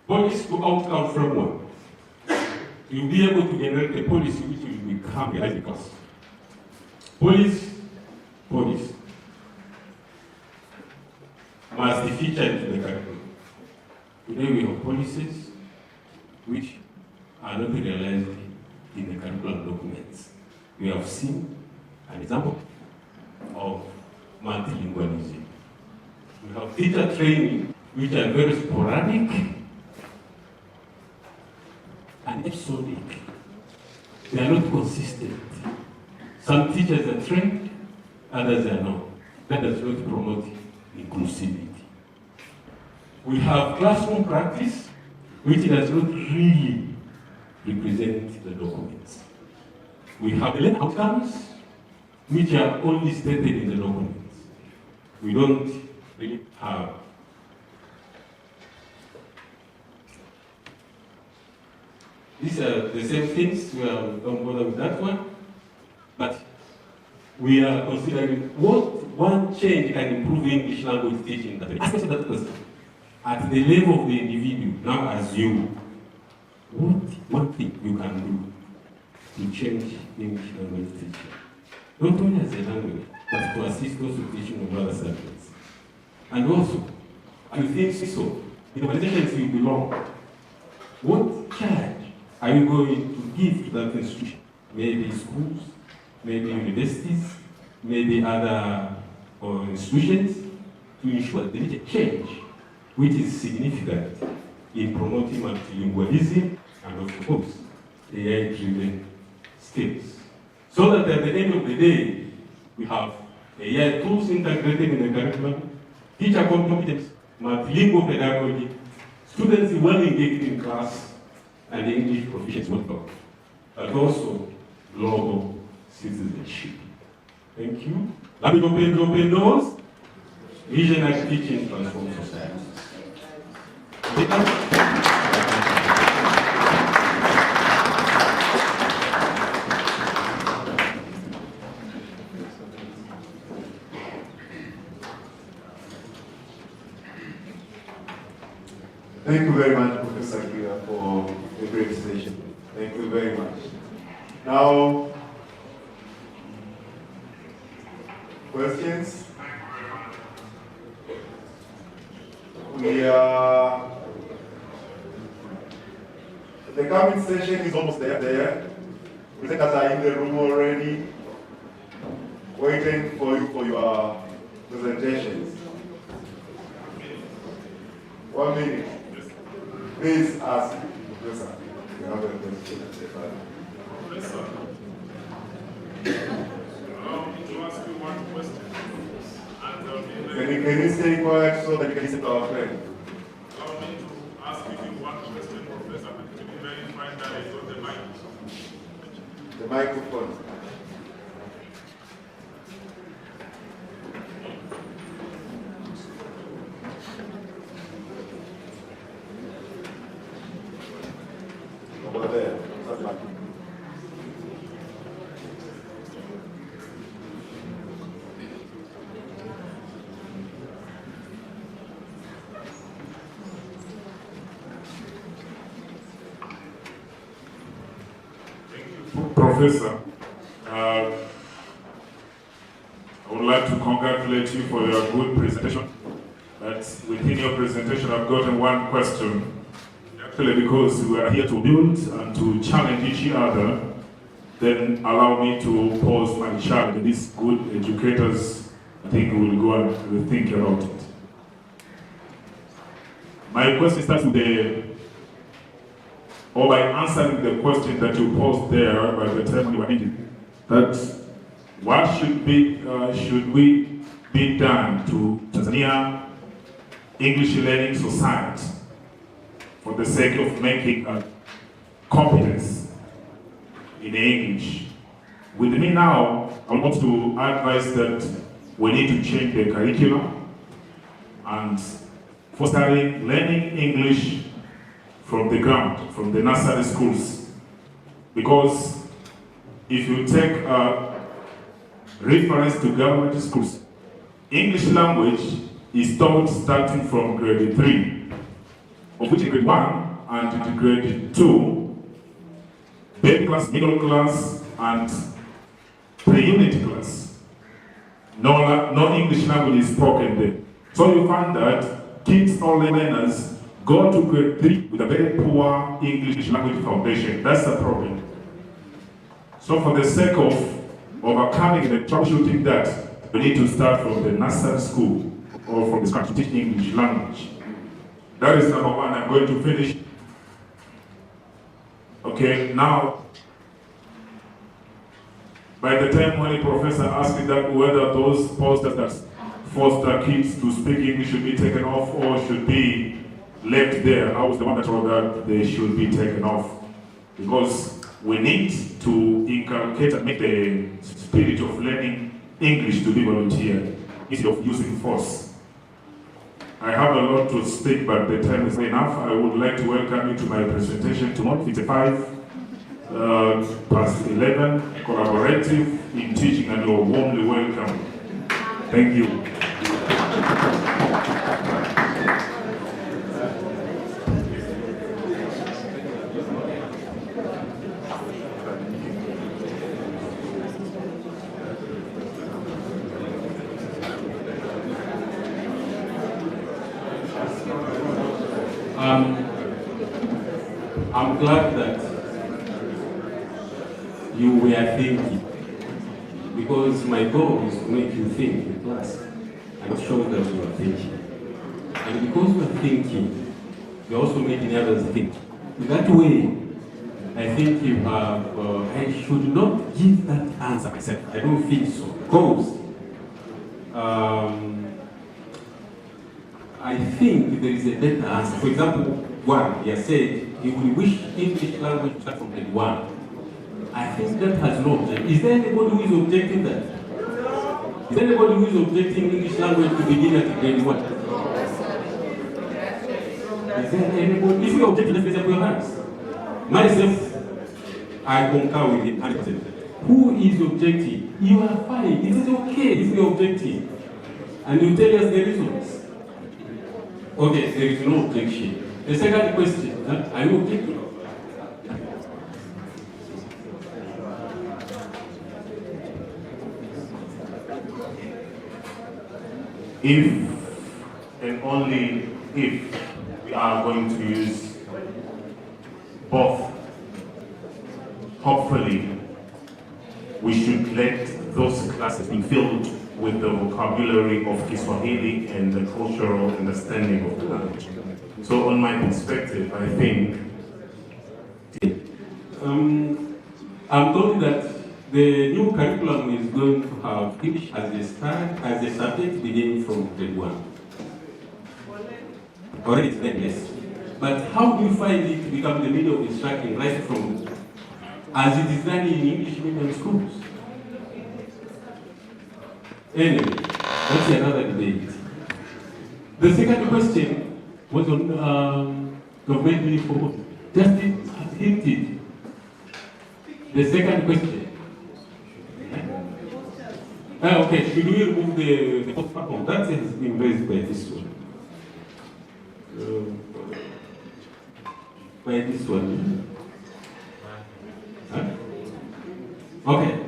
policy to outcome framework. You'll be able to generate a policy which will become reality. Because police must be featured into the curriculum. Today we have policies which are not realized in the curriculum documents. We have seen an example of multilingualism. We have teacher training which are very sporadic and episodic. They are not consistent. Some teachers are trained, others are not. That does not promote inclusivity. We have classroom practice which does not really represent the documents. We have the learning outcomes which are only stated in the documents. We don't really have these are the same things. We don't bother with that one, but we are considering what one change can improve English language teaching. Ask that question at the level of the individual. Now, as you, what one thing you can do to change English language teaching, not only as a language, but to assist also teaching of other subjects, and also, I think so. In organizations you belong, what charge are you going to give to that institution? Maybe schools, maybe universities, maybe other institutions, to ensure that there is a change which is significant in promoting multilingualism and of course AI-driven skills. So that at the end of the day, we have AI tools integrated in the curriculum, teacher competence, multilingual pedagogy, students well engaged in class, and English proficiency, but also global citizenship. Thank you. Language open doors, visionary teaching transform society. Thank you very much, Professor Kira, for a great presentation. Thank you very much. Now, questions? The coming session is almost there. Presenters are in the room already, waiting for you for your presentations. 1 minute. Please ask, Professor. You have a question. Professor, allow me to ask you one question. Can you stay quiet so that you can listen to our friend? Allow me to ask you one question, Professor, to be verified that it's on the mic. The microphone. Over there. Professor, I would like to congratulate you for your good presentation. But within your presentation, I've gotten one question. Actually, because we are here to build and to challenge each other, then allow me to pose my challenge. These good educators, I think, will go and think about it. My question starts with by answering the question that you posed there by the time you were ending, that what should we be done to Tanzania English learning society for the sake of making competence in English? With me now, I want to advise that we need to change the curriculum and fostering learning English from the ground, from the nursery schools. Because if you take a reference to government schools, English language is taught starting from grade 3. of which in grade 1 and in grade 2, baby class, middle class, and pre-unit class, no English language is spoken there. So you find that kids or learners go to grade 3 with a very poor English language foundation. That's the problem. So for the sake of overcoming the troubleshooting that, we need to start from the nursery school or from the scratch to teach English language. That is number one. I'm going to finish. Okay, now, by the time when the professor asked me that whether those posters that foster kids to speak English should be taken off or should be left there, I was the one that told that they should be taken off. Because we need to inculcate and make the spirit of learning English to be volunteer instead of using force. I have a lot to speak, but the time is enough. I would like to welcome you to my presentation tomorrow, 55 past 11, collaborative in teaching, and you're warmly welcome. Thank you. I'm glad that you were thinking, because my goal is to make you think in class and show that you are thinking. And because you are thinking, you're also making others think. In that way, I think you have, I should not give that answer myself. I don't think so. Because I think there is a better answer. For example, one, he has said he would wish English language to start from grade 1. I think that has no objection. Is there anybody who is objecting that? Is there anybody who is objecting English language to begin at grade 1? Is there anybody? If you object, let's raise up your hands. Myself, I concur with him 100%. Who is objecting? You are fine. It is okay if you are objecting. And you tell us the reasons. Okay, there is no objection. The second question, are you objecting? If and only if we are going to use both, hopefully we should let those classes be filled with the vocabulary of Kiswahili and the cultural understanding of the language. So on my perspective, I think I'm told that the new curriculum is going to have English as a subject beginning from grade 1. Already it's there, yes. But how do you find it to become the medium of instruction right from as it is done in English medium schools? Anyway, that's another debate. The second question was on government uniform. Just hinted. The second question. Okay, should we remove the postpartum? That has been raised by this one. By this one. Huh? Okay.